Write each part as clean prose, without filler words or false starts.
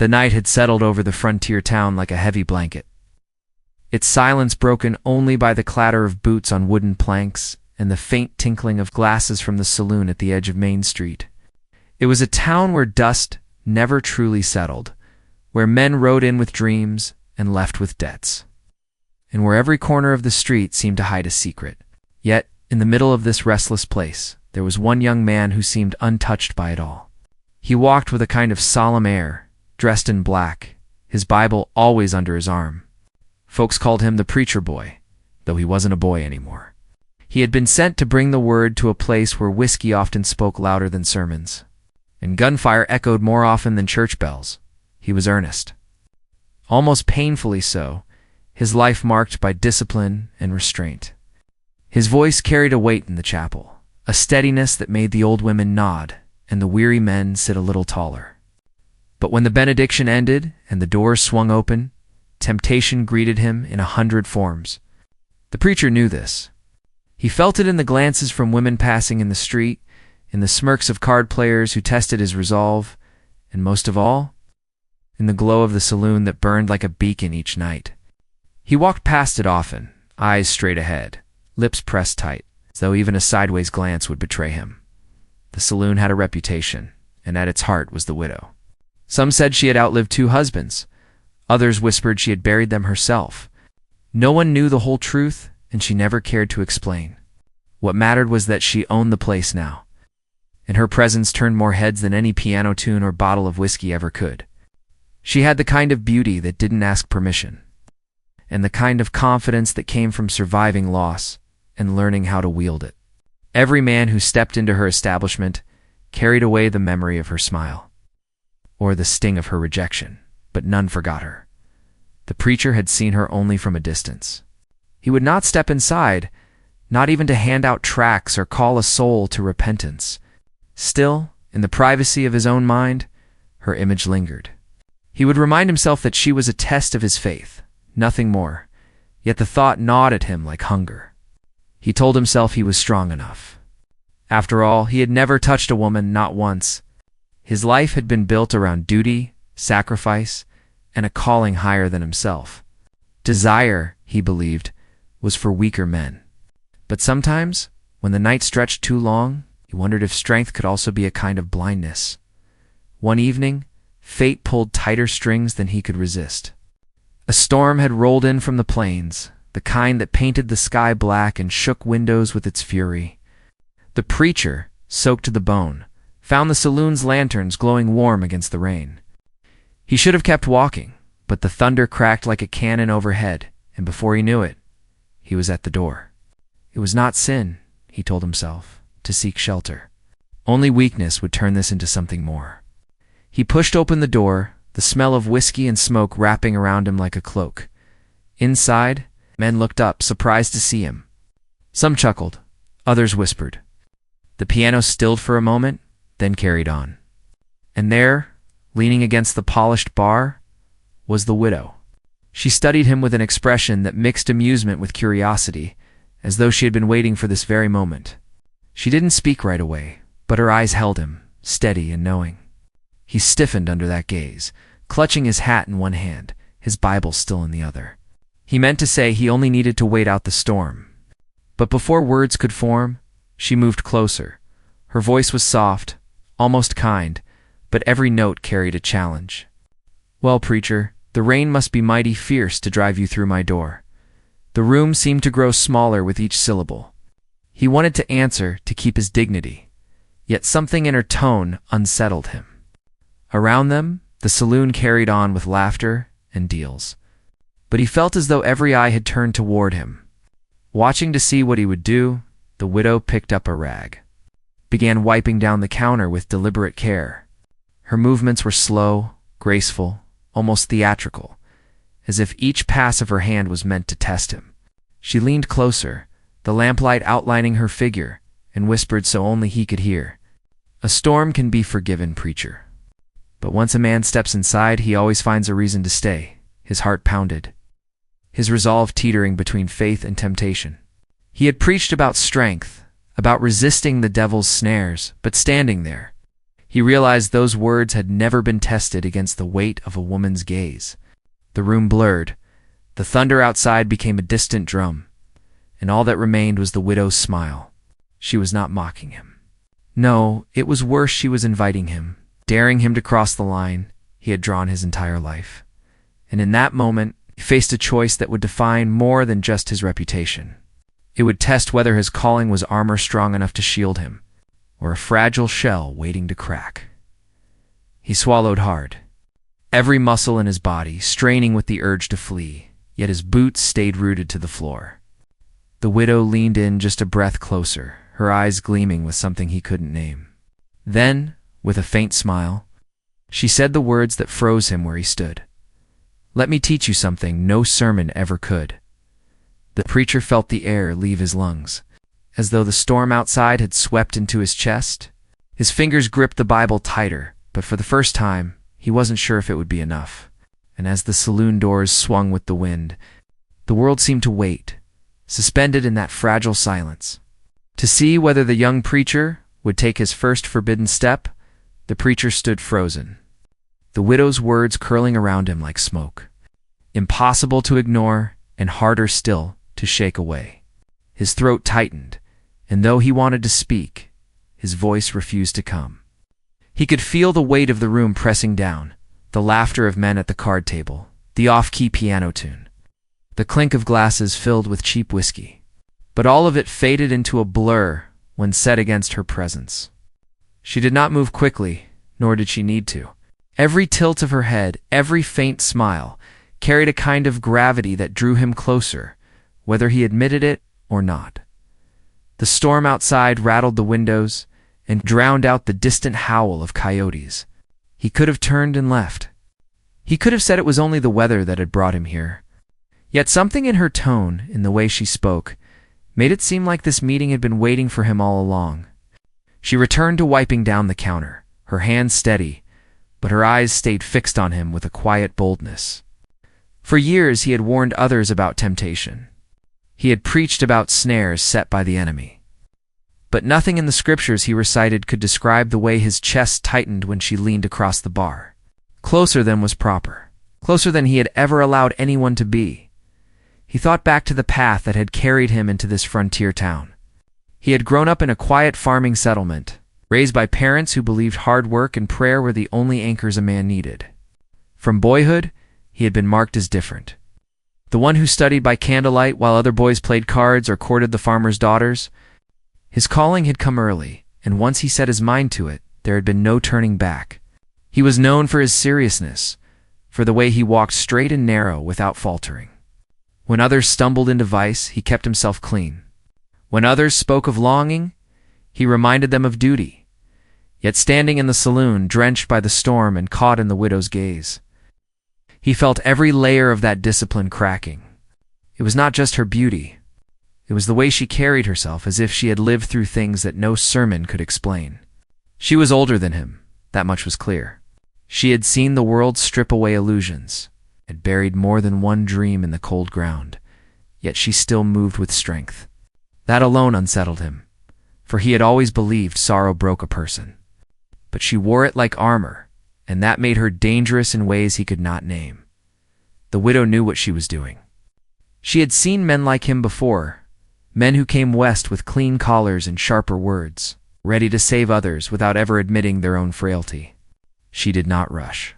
The night had settled over the frontier town like a heavy blanket, its silence broken only by the clatter of boots on wooden planks and the faint tinkling of glasses from the saloon at the edge of Main Street. It was a town where dust never truly settled, where men rode in with dreams and left with debts, and where every corner of the street seemed to hide a secret. Yet, in the middle of this restless place, there was one young man who seemed untouched by it all. He walked with a kind of solemn air, dressed in black, his Bible always under his arm. Folks called him the preacher boy, though he wasn't a boy anymore. He had been sent to bring the word to a place where whiskey often spoke louder than sermons, and gunfire echoed more often than church bells. He was earnest. Almost painfully so, his life marked by discipline and restraint. His voice carried a weight in the chapel, a steadiness that made the old women nod and the weary men sit a little taller. But when the benediction ended and the doors swung open, temptation greeted him in 100 forms. The preacher knew this. He felt it in the glances from women passing in the street, in the smirks of card players who tested his resolve, and most of all, in the glow of the saloon that burned like a beacon each night. He walked past it often, eyes straight ahead, lips pressed tight, as though even a sideways glance would betray him. The saloon had a reputation, and at its heart was the widow. Some said she had outlived 2 husbands. Others whispered she had buried them herself. No one knew the whole truth, and she never cared to explain. What mattered was that she owned the place now, and her presence turned more heads than any piano tune or bottle of whiskey ever could. She had the kind of beauty that didn't ask permission, and the kind of confidence that came from surviving loss and learning how to wield it. Every man who stepped into her establishment carried away the memory of her smile, or the sting of her rejection, but none forgot her. The preacher had seen her only from a distance. He would not step inside, not even to hand out tracts or call a soul to repentance. Still, in the privacy of his own mind, her image lingered. He would remind himself that she was a test of his faith, nothing more, yet the thought gnawed at him like hunger. He told himself he was strong enough. After all, he had never touched a woman, not once. His life had been built around duty, sacrifice, and a calling higher than himself. Desire, he believed, was for weaker men. But sometimes, when the night stretched too long, he wondered if strength could also be a kind of blindness. One evening, fate pulled tighter strings than he could resist. A storm had rolled in from the plains, the kind that painted the sky black and shook windows with its fury. The preacher, soaked to the bone, found the saloon's lanterns glowing warm against the rain. He should have kept walking, but the thunder cracked like a cannon overhead, and before he knew it, he was at the door. It was not sin, he told himself, to seek shelter. Only weakness would turn this into something more. He pushed open the door, the smell of whiskey and smoke wrapping around him like a cloak. Inside, men looked up, surprised to see him. Some chuckled, others whispered. The piano stilled for a moment, then carried on. And there, leaning against the polished bar, was the widow. She studied him with an expression that mixed amusement with curiosity, as though she had been waiting for this very moment. She didn't speak right away, but her eyes held him, steady and knowing. He stiffened under that gaze, clutching his hat in one hand, his Bible still in the other. He meant to say he only needed to wait out the storm. But before words could form, she moved closer. Her voice was soft, almost kind, but every note carried a challenge. "Well, preacher, the rain must be mighty fierce to drive you through my door." The room seemed to grow smaller with each syllable. He wanted to answer, to keep his dignity, yet something in her tone unsettled him. Around them, the saloon carried on with laughter and deals. But he felt as though every eye had turned toward him. Watching to see what he would do, the widow picked up a rag, began wiping down the counter with deliberate care. Her movements were slow, graceful, almost theatrical, as if each pass of her hand was meant to test him. She leaned closer, the lamplight outlining her figure, and whispered so only he could hear, "A storm can be forgiven, preacher. But once a man steps inside, he always finds a reason to stay." His heart pounded, his resolve teetering between faith and temptation. He had preached about strength, about resisting the devil's snares, but standing there, He realized those words had never been tested against the weight of a woman's gaze. The room blurred. The thunder outside became a distant drum, and all that remained was the widow's smile. She was not mocking him. No, it was worse, she was inviting him, daring him to cross the line he had drawn his entire life. And in that moment, he faced a choice that would define more than just his reputation. It would test whether his calling was armor strong enough to shield him, or a fragile shell waiting to crack. He swallowed hard, every muscle in his body straining with the urge to flee, yet his boots stayed rooted to the floor. The widow leaned in just a breath closer, her eyes gleaming with something he couldn't name. Then, with a faint smile, she said the words that froze him where he stood. "Let me teach you something no sermon ever could." The preacher felt the air leave his lungs, as though the storm outside had swept into his chest. His fingers gripped the Bible tighter, but for the first time, he wasn't sure if it would be enough. And as the saloon doors swung with the wind, the world seemed to wait, suspended in that fragile silence. To see whether the young preacher would take his first forbidden step, the preacher stood frozen, the widow's words curling around him like smoke, impossible to ignore and harder still to shake away. His throat tightened, and though he wanted to speak, his voice refused to come. He could feel the weight of the room pressing down, the laughter of men at the card table, the off-key piano tune, the clink of glasses filled with cheap whiskey. But all of it faded into a blur when set against her presence. She did not move quickly, nor did she need to. Every tilt of her head, every faint smile, carried a kind of gravity that drew him closer, whether he admitted it or not. The storm outside rattled the windows and drowned out the distant howl of coyotes. He could have turned and left. He could have said it was only the weather that had brought him here. Yet something in her tone, in the way she spoke, made it seem like this meeting had been waiting for him all along. She returned to wiping down the counter, her hands steady, but her eyes stayed fixed on him with a quiet boldness. For years he had warned others about temptation. He had preached about snares set by the enemy. But nothing in the scriptures he recited could describe the way his chest tightened when she leaned across the bar. Closer than was proper, closer than he had ever allowed anyone to be. He thought back to the path that had carried him into this frontier town. He had grown up in a quiet farming settlement, raised by parents who believed hard work and prayer were the only anchors a man needed. From boyhood, he had been marked as different. The one who studied by candlelight while other boys played cards or courted the farmers' daughters. His calling had come early, and once he set his mind to it, there had been no turning back. He was known for his seriousness, for the way he walked straight and narrow without faltering. When others stumbled into vice, he kept himself clean. When others spoke of longing, he reminded them of duty. Yet standing in the saloon, drenched by the storm and caught in the widow's gaze, he felt every layer of that discipline cracking. It was not just her beauty. It was the way she carried herself, as if she had lived through things that no sermon could explain. She was older than him, that much was clear. She had seen the world strip away illusions, had buried more than one dream in the cold ground, yet she still moved with strength. That alone unsettled him, for he had always believed sorrow broke a person. But she wore it like armor, and that made her dangerous in ways he could not name. The widow knew what she was doing. She had seen men like him before, men who came west with clean collars and sharper words, ready to save others without ever admitting their own frailty. She did not rush.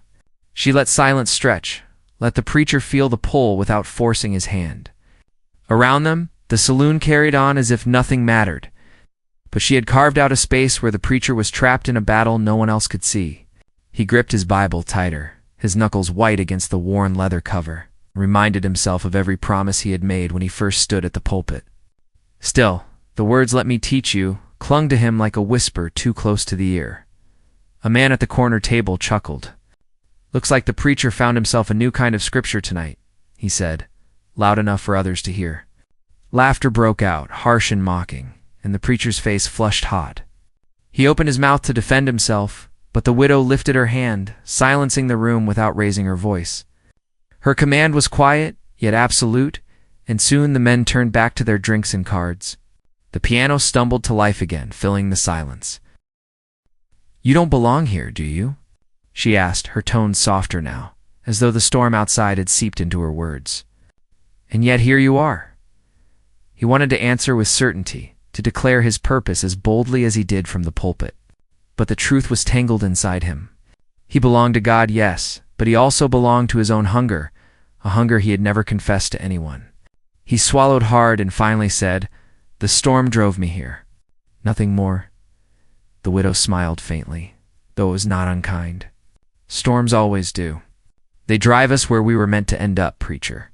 She let silence stretch, let the preacher feel the pull without forcing his hand. Around them, the saloon carried on as if nothing mattered, but she had carved out a space where the preacher was trapped in a battle no one else could see. He gripped his Bible tighter, his knuckles white against the worn leather cover, reminded himself of every promise he had made when he first stood at the pulpit. Still, the words "let me teach you" clung to him like a whisper too close to the ear. A man at the corner table chuckled. "Looks like the preacher found himself a new kind of scripture tonight," he said, loud enough for others to hear. Laughter broke out, harsh and mocking, and the preacher's face flushed hot. He opened his mouth to defend himself, but the widow lifted her hand, silencing the room without raising her voice. Her command was quiet, yet absolute, and soon the men turned back to their drinks and cards. The piano stumbled to life again, filling the silence. "You don't belong here, do you?" she asked, her tone softer now, as though the storm outside had seeped into her words. "And yet here you are." He wanted to answer with certainty, to declare his purpose as boldly as he did from the pulpit. But the truth was tangled inside him. He belonged to God, yes, but he also belonged to his own hunger, a hunger he had never confessed to anyone. He swallowed hard and finally said, "The storm drove me here. Nothing more." The widow smiled faintly, though it was not unkind. "Storms always do. They drive us where we were meant to end up, preacher."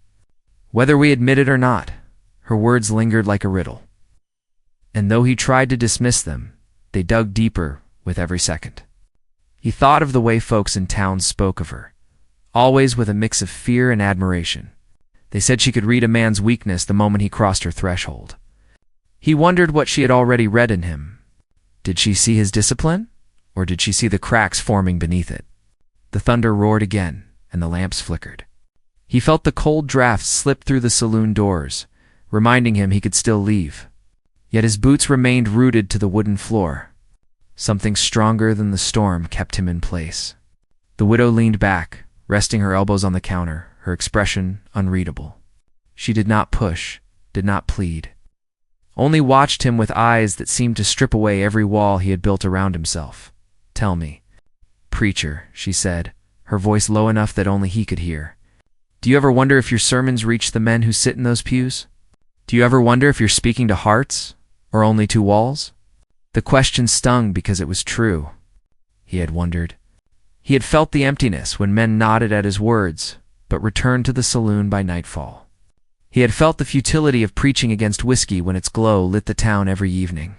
Whether we admit it or not, her words lingered like a riddle. And though he tried to dismiss them, they dug deeper with every second. He thought of the way folks in town spoke of her, always with a mix of fear and admiration. They said she could read a man's weakness the moment he crossed her threshold. He wondered what she had already read in him. Did she see his discipline, or did she see the cracks forming beneath it? The thunder roared again, and the lamps flickered. He felt the cold drafts slip through the saloon doors, reminding him he could still leave. Yet his boots remained rooted to the wooden floor. Something stronger than the storm kept him in place. The widow leaned back, resting her elbows on the counter, her expression unreadable. She did not push, did not plead, only watched him with eyes that seemed to strip away every wall he had built around himself. "Tell me, preacher," she said, her voice low enough that only he could hear. "Do you ever wonder if your sermons reach the men who sit in those pews? Do you ever wonder if you're speaking to hearts, or only to walls?" The question stung because it was true. He had wondered. He had felt the emptiness when men nodded at his words, but returned to the saloon by nightfall. He had felt the futility of preaching against whiskey when its glow lit the town every evening.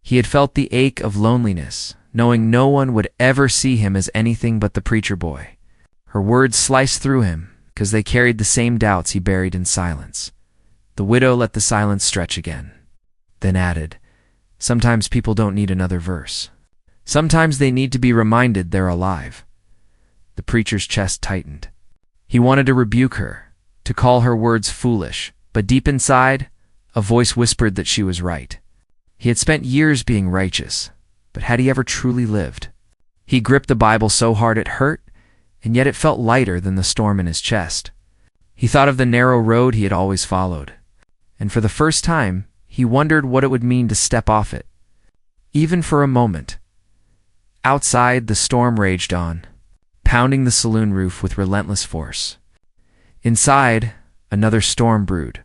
He had felt the ache of loneliness, knowing no one would ever see him as anything but the preacher boy. Her words sliced through him, because they carried the same doubts he buried in silence. The widow let the silence stretch again, then added, "Sometimes people don't need another verse. Sometimes they need to be reminded they're alive." The preacher's chest tightened. He wanted to rebuke her, to call her words foolish, but deep inside, a voice whispered that she was right. He had spent years being righteous, but had he ever truly lived? He gripped the Bible so hard it hurt, and yet it felt lighter than the storm in his chest. He thought of the narrow road he had always followed, and for the first time, he wondered what it would mean to step off it, even for a moment. Outside, the storm raged on, pounding the saloon roof with relentless force. Inside, another storm brewed,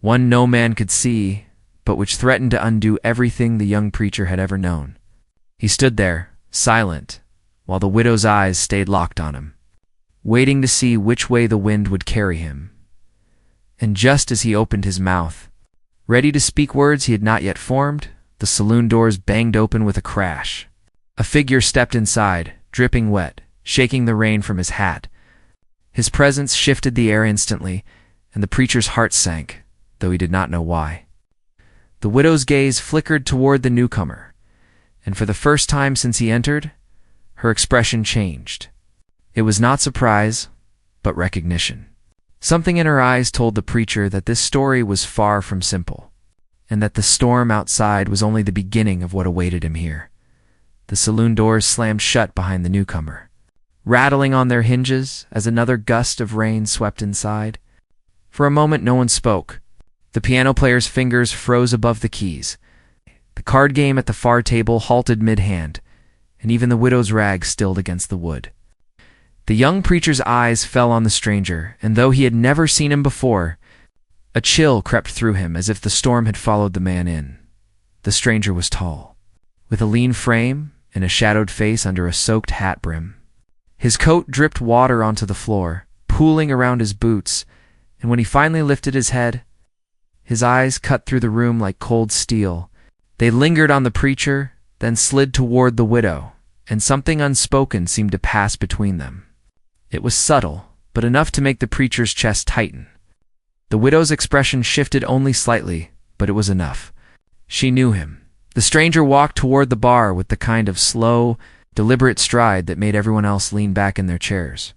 one no man could see, but which threatened to undo everything the young preacher had ever known. He stood there, silent, while the widow's eyes stayed locked on him, waiting to see which way the wind would carry him. And just as he opened his mouth, ready to speak words he had not yet formed, the saloon doors banged open with a crash. A figure stepped inside, dripping wet, shaking the rain from his hat. His presence shifted the air instantly, and the preacher's heart sank, though he did not know why. The widow's gaze flickered toward the newcomer, and for the first time since he entered, her expression changed. It was not surprise, but recognition. Something in her eyes told the preacher that this story was far from simple, and that the storm outside was only the beginning of what awaited him here. The saloon doors slammed shut behind the newcomer, rattling on their hinges as another gust of rain swept inside. For a moment no one spoke. The piano player's fingers froze above the keys. The card game at the far table halted mid-hand, and even the widow's rag stilled against the wood. The young preacher's eyes fell on the stranger, and though he had never seen him before, a chill crept through him as if the storm had followed the man in. The stranger was tall, with a lean frame and a shadowed face under a soaked hat brim. His coat dripped water onto the floor, pooling around his boots, and when he finally lifted his head, his eyes cut through the room like cold steel. They lingered on the preacher, then slid toward the widow, and something unspoken seemed to pass between them. It was subtle, but enough to make the preacher's chest tighten. The widow's expression shifted only slightly, but it was enough. She knew him. The stranger walked toward the bar with the kind of slow, deliberate stride that made everyone else lean back in their chairs.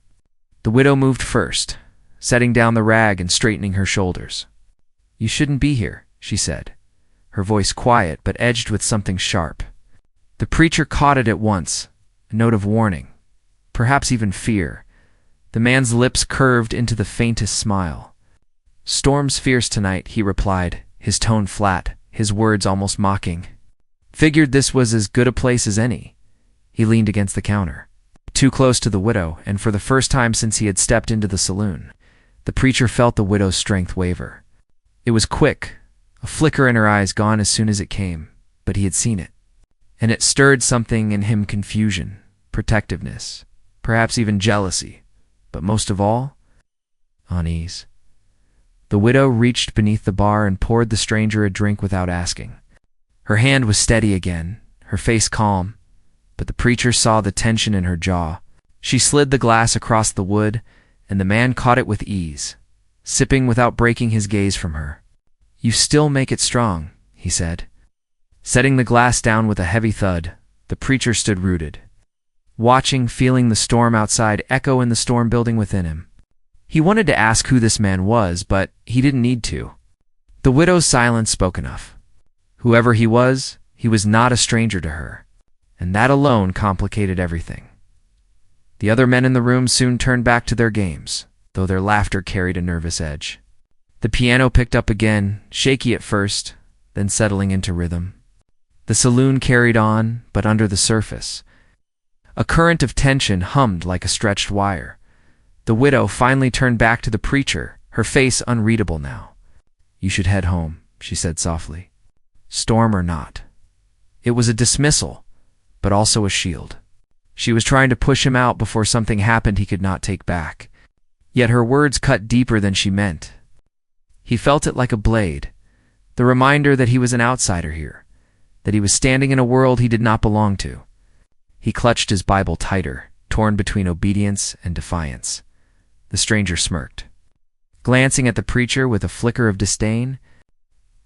The widow moved first, setting down the rag and straightening her shoulders. "You shouldn't be here," she said, her voice quiet but edged with something sharp. The preacher caught it at once, a note of warning, perhaps even fear. The man's lips curved into the faintest smile. "Storm's fierce tonight," he replied, his tone flat, his words almost mocking. Figured this was as good a place as any. He leaned against the counter, too close to the widow, and for the first time since he had stepped into the saloon, the preacher felt the widow's strength waver. It was quick, a flicker in her eyes gone as soon as it came, but he had seen it. And it stirred something in him: confusion, protectiveness, perhaps even jealousy, but most of all, unease. The widow reached beneath the bar and poured the stranger a drink without asking. Her hand was steady again, her face calm, but the preacher saw the tension in her jaw. She slid the glass across the wood, and the man caught it with ease, sipping without breaking his gaze from her. "You still make it strong," he said. Setting the glass down with a heavy thud, the preacher stood rooted, watching, feeling the storm outside echo in the storm building within him. He wanted to ask who this man was, but he didn't need to. The widow's silence spoke enough. Whoever he was not a stranger to her, and that alone complicated everything. The other men in the room soon turned back to their games, though their laughter carried a nervous edge. The piano picked up again, shaky at first, then settling into rhythm. The saloon carried on, but under the surface, a current of tension hummed like a stretched wire. The widow finally turned back to the preacher, her face unreadable now. "You should head home," she said softly. Storm or not. It was a dismissal, but also a shield. She was trying to push him out before something happened he could not take back. Yet her words cut deeper than she meant. He felt it like a blade, the reminder that he was an outsider here, that he was standing in a world he did not belong to. He clutched his Bible tighter, torn between obedience and defiance. The stranger smirked, glancing at the preacher with a flicker of disdain.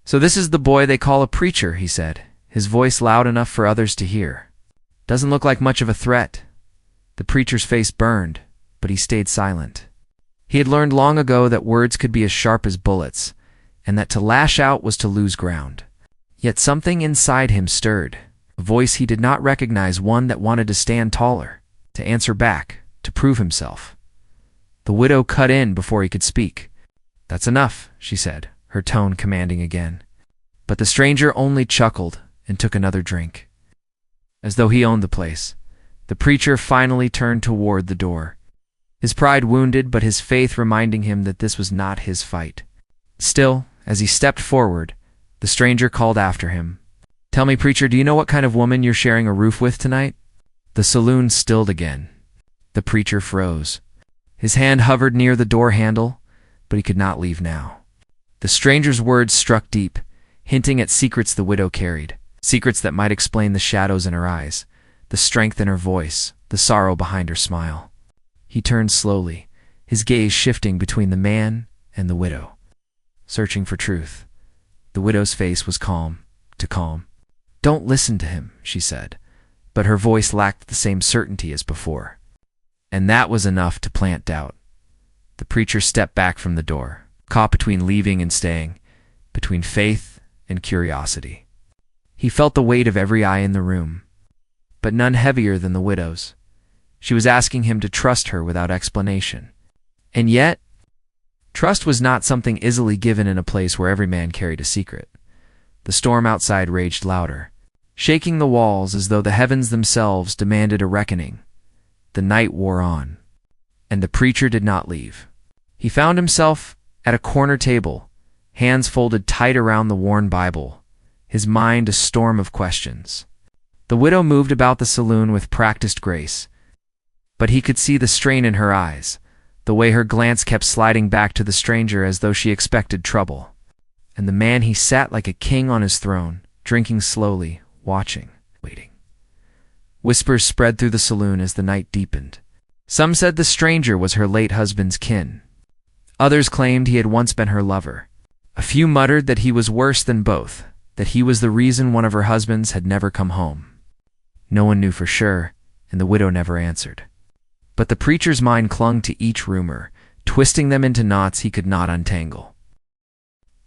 "So this is the boy they call a preacher," he said, his voice loud enough for others to hear. "Doesn't look like much of a threat." The preacher's face burned, but he stayed silent. He had learned long ago that words could be as sharp as bullets, and that to lash out was to lose ground. Yet something inside him stirred, a voice he did not recognize, one that wanted to stand taller, to answer back, to prove himself. The widow cut in before he could speak. "That's enough," she said, her tone commanding again. But the stranger only chuckled and took another drink. As though he owned the place, the preacher finally turned toward the door, his pride wounded but his faith reminding him that this was not his fight. Still, as he stepped forward, the stranger called after him, "Tell me, preacher, do you know what kind of woman you're sharing a roof with tonight?" The saloon stilled again. The preacher froze. His hand hovered near the door handle, but he could not leave now. The stranger's words struck deep, hinting at secrets the widow carried, secrets that might explain the shadows in her eyes, the strength in her voice, the sorrow behind her smile. He turned slowly, his gaze shifting between the man and the widow, searching for truth. The widow's face was calm, too calm. "Don't listen to him," she said, but her voice lacked the same certainty as before. And that was enough to plant doubt. The preacher stepped back from the door, caught between leaving and staying, between faith and curiosity. He felt the weight of every eye in the room, but none heavier than the widow's. She was asking him to trust her without explanation. And yet, trust was not something easily given in a place where every man carried a secret. The storm outside raged louder, shaking the walls as though the heavens themselves demanded a reckoning. The night wore on, and the preacher did not leave. He found himself at a corner table, hands folded tight around the worn Bible, his mind a storm of questions. The widow moved about the saloon with practiced grace, but he could see the strain in her eyes, the way her glance kept sliding back to the stranger as though she expected trouble. And the man, he sat like a king on his throne, drinking slowly, watching, waiting. Whispers spread through the saloon as the night deepened. Some said the stranger was her late husband's kin. Others claimed he had once been her lover. A few muttered that he was worse than both, that he was the reason one of her husbands had never come home. No one knew for sure, and the widow never answered. But the preacher's mind clung to each rumor, twisting them into knots he could not untangle.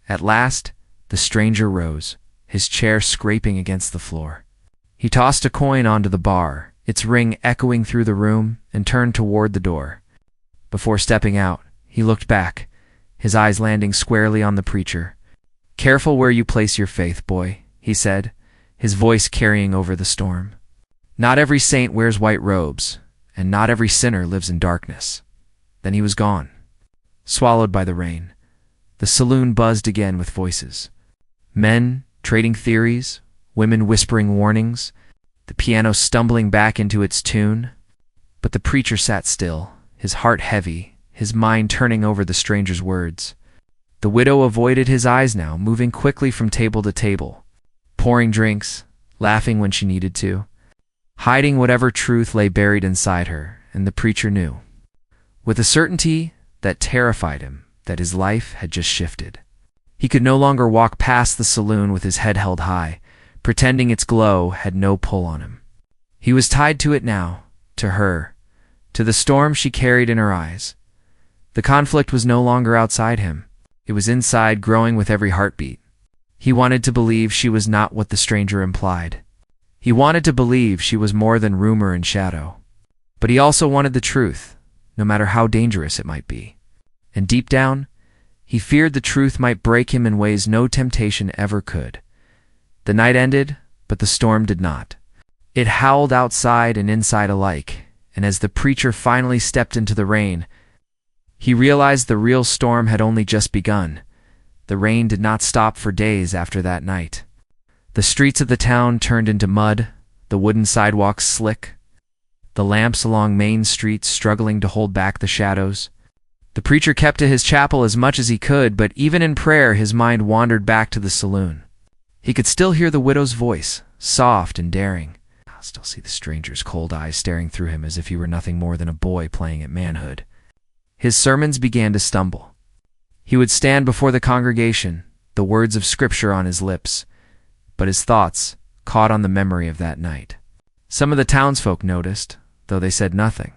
At last, the stranger rose, his chair scraping against the floor. He tossed a coin onto the bar, its ring echoing through the room, and turned toward the door. Before stepping out, he looked back, his eyes landing squarely on the preacher. "Careful where you place your faith, boy," he said, his voice carrying over the storm. "Not every saint wears white robes, and not every sinner lives in darkness." Then he was gone, swallowed by the rain. The saloon buzzed again with voices. Men trading theories, women whispering warnings, the piano stumbling back into its tune. But the preacher sat still, his heart heavy, his mind turning over the stranger's words. The widow avoided his eyes now, moving quickly from table to table, pouring drinks, laughing when she needed to, hiding whatever truth lay buried inside her, and the preacher knew, with a certainty that terrified him, that his life had just shifted. He could no longer walk past the saloon with his head held high, pretending its glow had no pull on him. He was tied to it now, to her, to the storm she carried in her eyes. The conflict was no longer outside him. It was inside, growing with every heartbeat. He wanted to believe she was not what the stranger implied. He wanted to believe she was more than rumor and shadow. But he also wanted the truth, no matter how dangerous it might be. And deep down, he feared the truth might break him in ways no temptation ever could. The night ended, but the storm did not. It howled outside and inside alike, and as the preacher finally stepped into the rain, he realized the real storm had only just begun. The rain did not stop for days after that night. The streets of the town turned into mud, the wooden sidewalks slick, the lamps along Main Street struggling to hold back the shadows. The preacher kept to his chapel as much as he could, but even in prayer his mind wandered back to the saloon. He could still hear the widow's voice, soft and daring. I'll still see the stranger's cold eyes staring through him as if he were nothing more than a boy playing at manhood. His sermons began to stumble. He would stand before the congregation, the words of Scripture on his lips, but his thoughts caught on the memory of that night. Some of the townsfolk noticed, though they said nothing.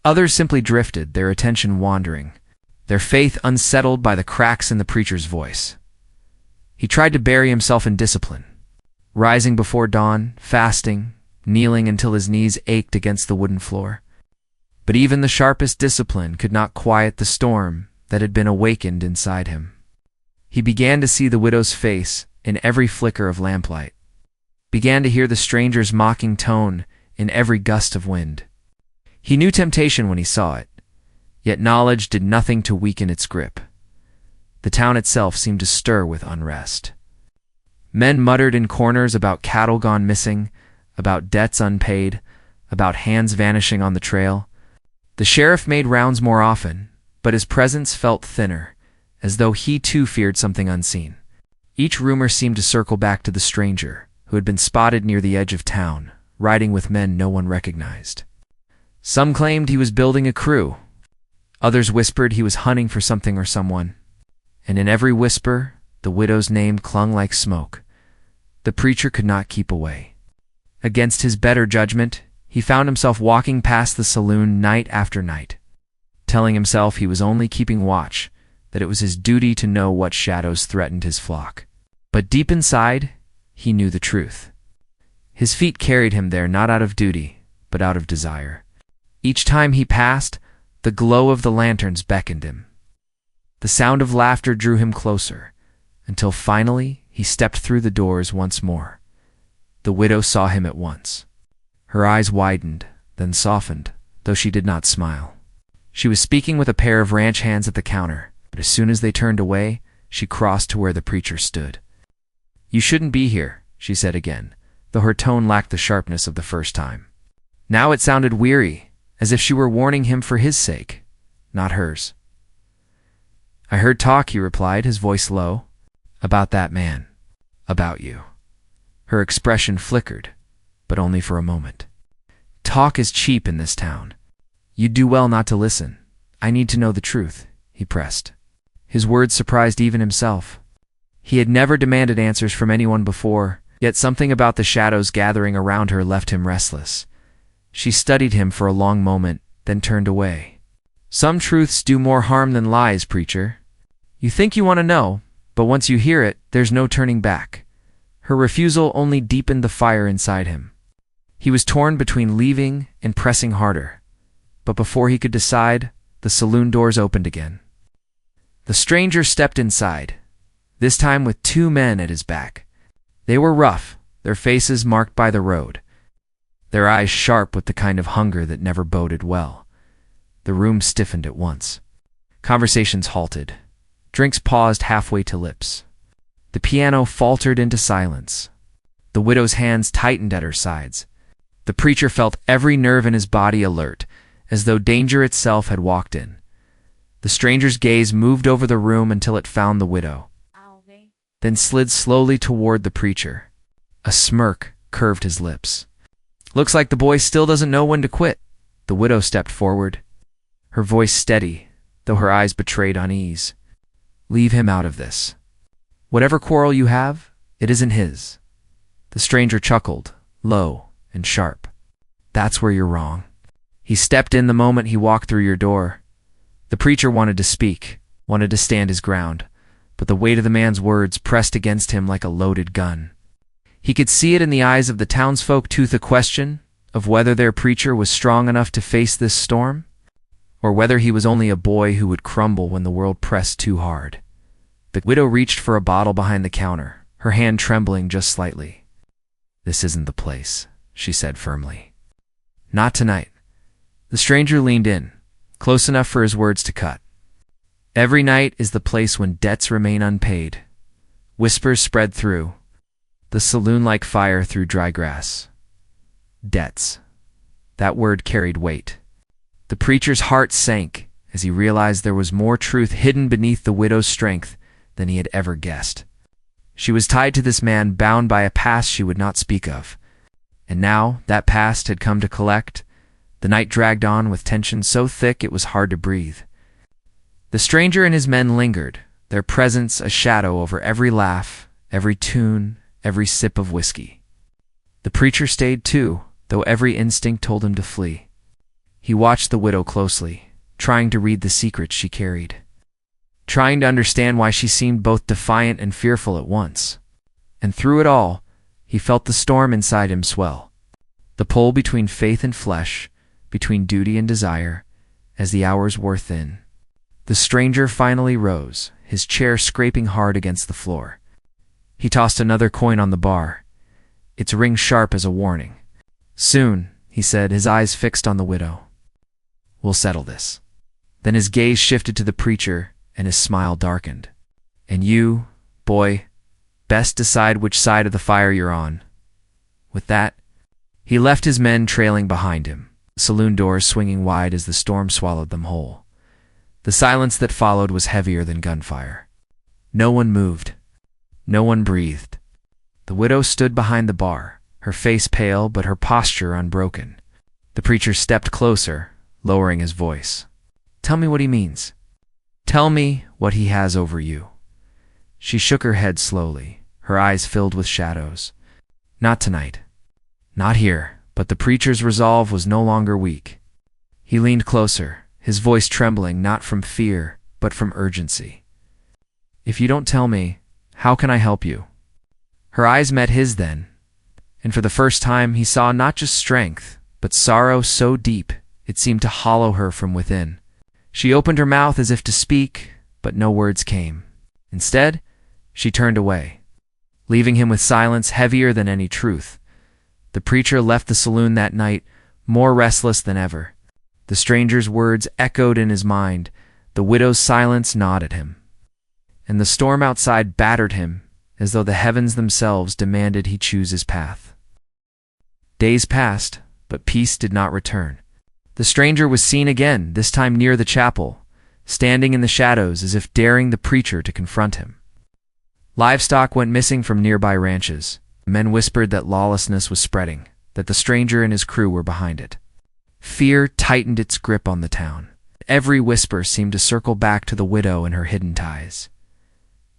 Others simply drifted, their attention wandering, their faith unsettled by the cracks in the preacher's voice. He tried to bury himself in discipline, rising before dawn, fasting, kneeling until his knees ached against the wooden floor. But even the sharpest discipline could not quiet the storm that had been awakened inside him. He began to see the widow's face in every flicker of lamplight, began to hear the stranger's mocking tone in every gust of wind. He knew temptation when he saw it, yet knowledge did nothing to weaken its grip. The town itself seemed to stir with unrest. Men muttered in corners about cattle gone missing, about debts unpaid, about hands vanishing on the trail. The sheriff made rounds more often, but his presence felt thinner, as though he too feared something unseen. Each rumor seemed to circle back to the stranger, who had been spotted near the edge of town, riding with men no one recognized. Some claimed he was building a crew. Others whispered he was hunting for something or someone. And in every whisper, the widow's name clung like smoke. The preacher could not keep away. Against his better judgment, he found himself walking past the saloon night after night, telling himself he was only keeping watch, that it was his duty to know what shadows threatened his flock. But deep inside, he knew the truth. His feet carried him there not out of duty, but out of desire. Each time he passed, the glow of the lanterns beckoned him. The sound of laughter drew him closer, until finally he stepped through the doors once more. The widow saw him at once. Her eyes widened, then softened, though she did not smile. She was speaking with a pair of ranch hands at the counter, but as soon as they turned away, she crossed to where the preacher stood. "You shouldn't be here," she said again, though her tone lacked the sharpness of the first time. Now it sounded weary, as if she were warning him for his sake, not hers. "I heard talk," he replied, his voice low, "about that man, about you." Her expression flickered, but only for a moment. "Talk is cheap in this town. You'd do well not to listen. I need to know the truth," he pressed. His words surprised even himself. He had never demanded answers from anyone before, yet something about the shadows gathering around her left him restless. She studied him for a long moment, then turned away. "Some truths do more harm than lies, preacher. You think you want to know, but once you hear it, there's no turning back. Her refusal only deepened the fire inside him. He was torn between leaving and pressing harder. But before he could decide, the saloon doors opened again. The stranger stepped inside, this time with two men at his back. They were rough, their faces marked by the road, their eyes sharp with the kind of hunger that never boded well. The room stiffened at once. Conversations halted. Drinks paused halfway to lips. The piano faltered into silence. The widow's hands tightened at her sides. The preacher felt every nerve in his body alert, as though danger itself had walked in. The stranger's gaze moved over the room until it found the widow, then slid slowly toward the preacher. A smirk curved his lips. "Looks like the boy still doesn't know when to quit." The widow stepped forward, her voice steady, though her eyes betrayed unease. "Leave him out of this. Whatever quarrel you have, it isn't his." The stranger chuckled, low and sharp. "That's where you're wrong. He stepped in the moment he walked through your door." The preacher wanted to speak, wanted to stand his ground, but the weight of the man's words pressed against him like a loaded gun. He could see it in the eyes of the townsfolk too, the question of whether their preacher was strong enough to face this storm, or whether he was only a boy who would crumble when the world pressed too hard. The widow reached for a bottle behind the counter, her hand trembling just slightly. "This isn't the place," she said firmly. "Not tonight." The stranger leaned in, close enough for his words to cut. "Every night is the place when debts remain unpaid." Whispers spread through the saloon like fire through dry grass. Debts. That word carried weight. The preacher's heart sank as he realized there was more truth hidden beneath the widow's strength than he had ever guessed. She was tied to this man, bound by a past she would not speak of. And now that past had come to collect. The night dragged on with tension so thick it was hard to breathe. The stranger and his men lingered, their presence a shadow over every laugh, every tune, every sip of whiskey. The preacher stayed too, though every instinct told him to flee. He watched the widow closely, trying to read the secrets she carried, trying to understand why she seemed both defiant and fearful at once. And through it all, he felt the storm inside him swell, the pull between faith and flesh, between duty and desire, as the hours wore thin. The stranger finally rose, his chair scraping hard against the floor. He tossed another coin on the bar, its ring sharp as a warning. "Soon," he said, his eyes fixed on the widow. "We'll settle this." Then his gaze shifted to the preacher, and his smile darkened. "And you, boy, best decide which side of the fire you're on." With that, he left his men trailing behind him, saloon doors swinging wide as the storm swallowed them whole. The silence that followed was heavier than gunfire. No one moved. No one breathed. The widow stood behind the bar, her face pale but her posture unbroken. The preacher stepped closer, lowering his voice. "Tell me what he means. Tell me what he has over you." She shook her head slowly, her eyes filled with shadows. "Not tonight. Not here." But the preacher's resolve was no longer weak. He leaned closer, his voice trembling not from fear, but from urgency. "If you don't tell me, how can I help you?" Her eyes met his then, and for the first time he saw not just strength, but sorrow so deep it seemed to hollow her from within. She opened her mouth as if to speak, but no words came. Instead, she turned away, leaving him with silence heavier than any truth. The preacher left the saloon that night, more restless than ever. The stranger's words echoed in his mind, the widow's silence gnawed at him. And the storm outside battered him, as though the heavens themselves demanded he choose his path. Days passed, but peace did not return. The stranger was seen again, this time near the chapel, standing in the shadows as if daring the preacher to confront him. Livestock went missing from nearby ranches. Men whispered that lawlessness was spreading, that the stranger and his crew were behind it. Fear tightened its grip on the town. Every whisper seemed to circle back to the widow and her hidden ties.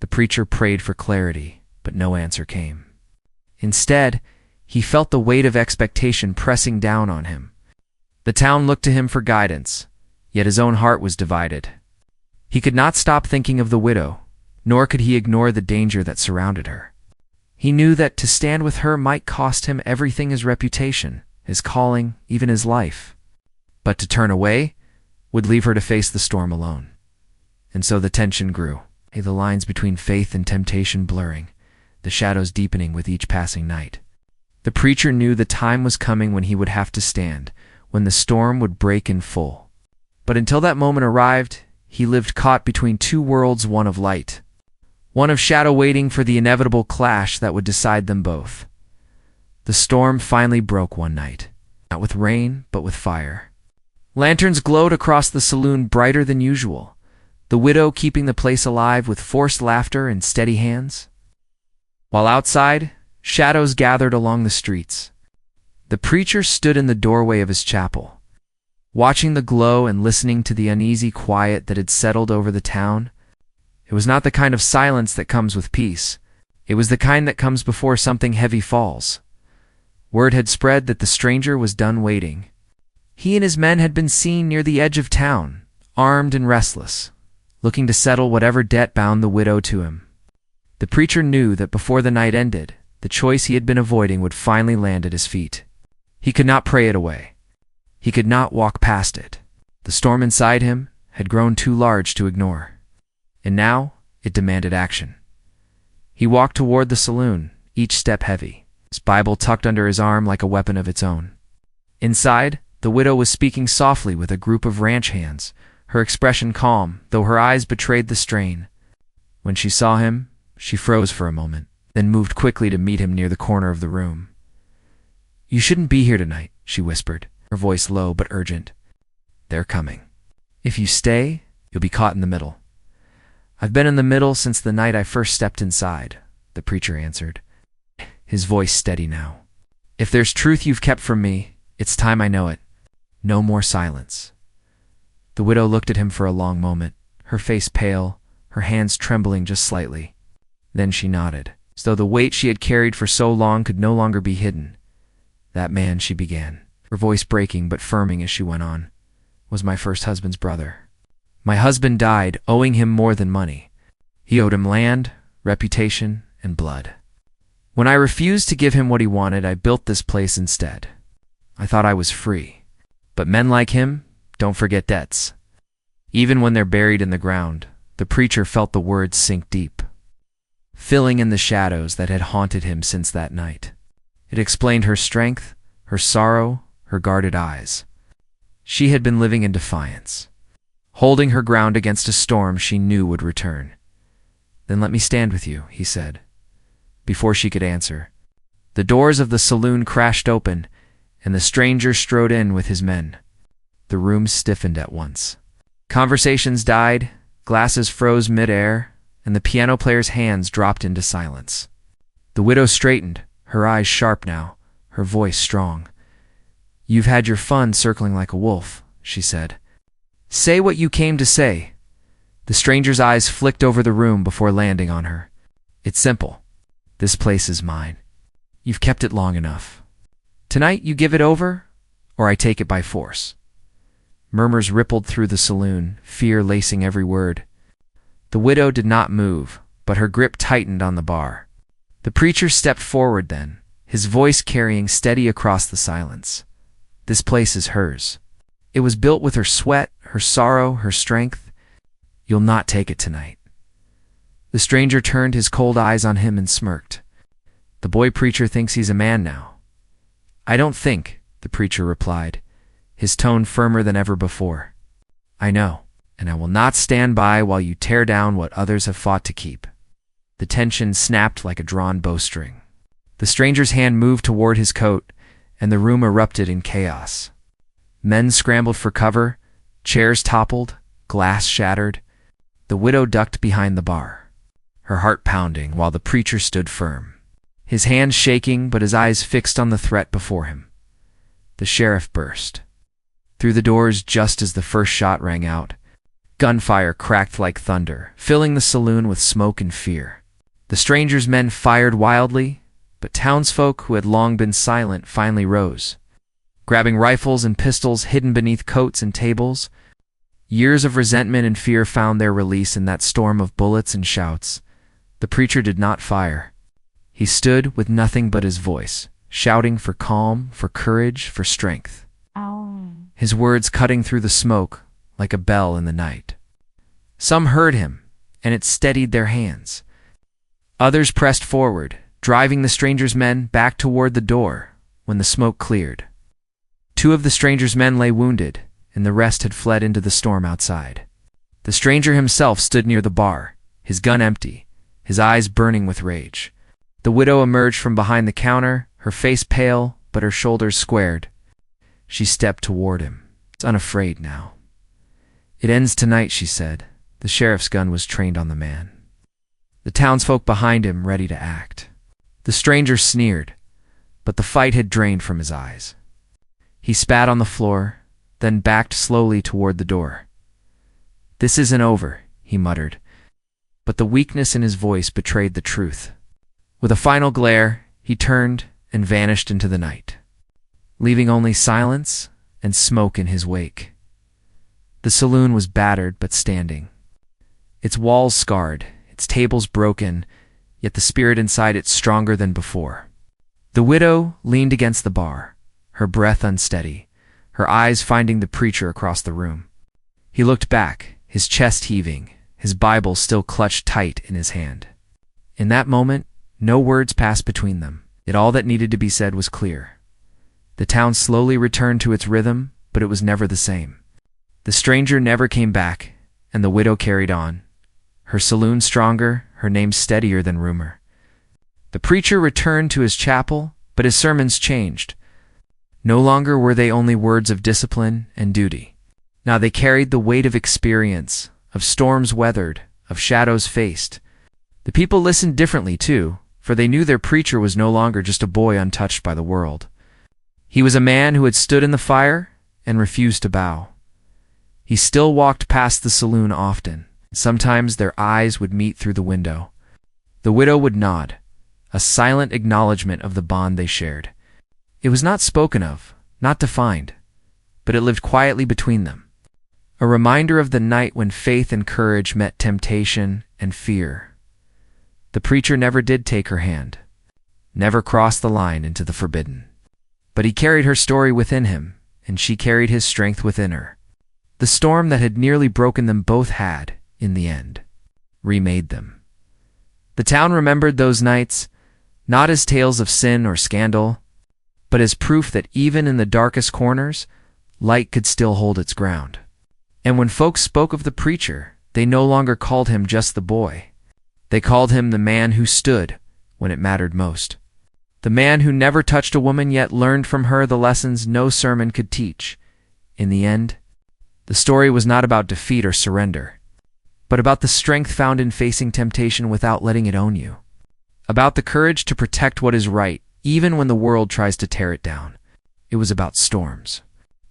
The preacher prayed for clarity, but no answer came. Instead, he felt the weight of expectation pressing down on him. The town looked to him for guidance, yet his own heart was divided. He could not stop thinking of the widow, nor could he ignore the danger that surrounded her. He knew that to stand with her might cost him everything: his reputation, his calling, even his life. But to turn away would leave her to face the storm alone. And so the tension grew, the lines between faith and temptation blurring, the shadows deepening with each passing night. The preacher knew the time was coming when he would have to stand, when the storm would break in full. But until that moment arrived, he lived caught between two worlds, one of light, one of shadow, waiting for the inevitable clash that would decide them both. The storm finally broke one night, not with rain, but with fire. Lanterns glowed across the saloon brighter than usual, the widow keeping the place alive with forced laughter and steady hands. While outside, shadows gathered along the streets. The preacher stood in the doorway of his chapel, watching the glow and listening to the uneasy quiet that had settled over the town. It was not the kind of silence that comes with peace. It was the kind that comes before something heavy falls. Word had spread that the stranger was done waiting. He and his men had been seen near the edge of town, armed and restless, looking to settle whatever debt bound the widow to him. The preacher knew that before the night ended, the choice he had been avoiding would finally land at his feet. He could not pray it away. He could not walk past it. The storm inside him had grown too large to ignore, and now it demanded action. He walked toward the saloon, each step heavy, his Bible tucked under his arm like a weapon of its own. Inside, the widow was speaking softly with a group of ranch hands, her expression calm, though her eyes betrayed the strain. When she saw him, she froze for a moment, then moved quickly to meet him near the corner of the room. "You shouldn't be here tonight," she whispered, her voice low but urgent. "They're coming. If you stay, you'll be caught in the middle." "I've been in the middle since the night I first stepped inside," the preacher answered, his voice steady now. "If there's truth you've kept from me, it's time I know it. No more silence." The widow looked at him for a long moment, her face pale, her hands trembling just slightly. Then she nodded, as though the weight she had carried for so long could no longer be hidden. "That man," she began, her voice breaking but firming as she went on, "was my first husband's brother. My husband died, owing him more than money. He owed him land, reputation, and blood. When I refused to give him what he wanted, I built this place instead. I thought I was free. But men like him don't forget debts." Even when they're buried in the ground, the preacher felt the words sink deep, filling in the shadows that had haunted him since that night. It explained her strength, her sorrow, her guarded eyes. She had been living in defiance, holding her ground against a storm she knew would return. "Then let me stand with you," he said. Before she could answer, the doors of the saloon crashed open, and the stranger strode in with his men. The room stiffened at once. Conversations died, glasses froze mid-air, and the piano player's hands dropped into silence. The widow straightened, her eyes sharp now, her voice strong. "You've had your fun circling like a wolf," she said. "Say what you came to say." The stranger's eyes flicked over the room before landing on her. "It's simple. This place is mine. You've kept it long enough. Tonight you give it over, or I take it by force." Murmurs rippled through the saloon, fear lacing every word. The widow did not move, but her grip tightened on the bar. The preacher stepped forward then, his voice carrying steady across the silence. "This place is hers. It was built with her sweat, her sorrow, her strength. You'll not take it tonight." The stranger turned his cold eyes on him and smirked. "The boy preacher thinks he's a man now." "I don't think," the preacher replied, his tone firmer than ever before. "I know, and I will not stand by while you tear down what others have fought to keep." The tension snapped like a drawn bowstring. The stranger's hand moved toward his coat, and the room erupted in chaos. Men scrambled for cover, chairs toppled, glass shattered. The widow ducked behind the bar, her heart pounding while the preacher stood firm, his hands shaking but his eyes fixed on the threat before him. The sheriff burst through the doors just as the first shot rang out. Gunfire cracked like thunder, filling the saloon with smoke and fear. The stranger's men fired wildly, but townsfolk who had long been silent finally rose, grabbing rifles and pistols hidden beneath coats and tables. Years of resentment and fear found their release in that storm of bullets and shouts. The preacher did not fire. He stood with nothing but his voice, shouting for calm, for courage, for strength. His words cutting through the smoke like a bell in the night. Some heard him, and it steadied their hands. Others pressed forward, driving the stranger's men back toward the door when the smoke cleared. 2 of the stranger's men lay wounded, and the rest had fled into the storm outside. The stranger himself stood near the bar, his gun empty, his eyes burning with rage. The widow emerged from behind the counter, her face pale, but her shoulders squared. She stepped toward him, unafraid now. "It ends tonight," she said. The sheriff's gun was trained on the man. The townsfolk behind him ready to act. The stranger sneered, but the fight had drained from his eyes. He spat on the floor, then backed slowly toward the door. "This isn't over," he muttered, but the weakness in his voice betrayed the truth. With a final glare, he turned and vanished into the night, leaving only silence and smoke in his wake. The saloon was battered but standing, its walls scarred, its tables broken, yet the spirit inside it stronger than before. The widow leaned against the bar, her breath unsteady, her eyes finding the preacher across the room. He looked back, his chest heaving, his Bible still clutched tight in his hand. In that moment, no words passed between them, yet all that needed to be said was clear. The town slowly returned to its rhythm, but it was never the same. The stranger never came back, and the widow carried on, her saloon stronger, her name steadier than rumor. The preacher returned to his chapel, but his sermons changed. No longer were they only words of discipline and duty. Now they carried the weight of experience, of storms weathered, of shadows faced. The people listened differently, too, for they knew their preacher was no longer just a boy untouched by the world. He was a man who had stood in the fire and refused to bow. He still walked past the saloon often. Sometimes their eyes would meet through the window. The widow would nod, a silent acknowledgement of the bond they shared. It was not spoken of, not defined, but it lived quietly between them. A reminder of the night when faith and courage met temptation and fear. The preacher never did take her hand, never crossed the line into the forbidden. But he carried her story within him, and she carried his strength within her. The storm that had nearly broken them both had, in the end, remade them. The town remembered those nights, not as tales of sin or scandal, but as proof that even in the darkest corners, light could still hold its ground. And when folks spoke of the preacher, they no longer called him just the boy. They called him the man who stood when it mattered most. The man who never touched a woman yet learned from her the lessons no sermon could teach. In the end, the story was not about defeat or surrender, but about the strength found in facing temptation without letting it own you. About the courage to protect what is right, even when the world tries to tear it down. It was about storms,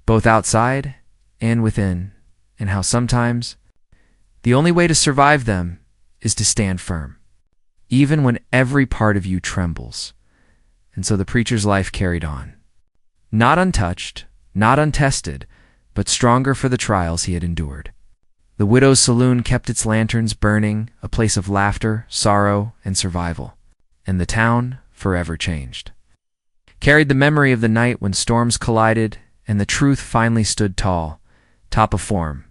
both outside and within, and how sometimes the only way to survive them is to stand firm, even when every part of you trembles. And so the preacher's life carried on. Not untouched, not untested, but stronger for the trials he had endured. The widow's saloon kept its lanterns burning, a place of laughter, sorrow, and survival. And the town, forever changed, carried the memory of the night when storms collided and the truth finally stood tall, top of form,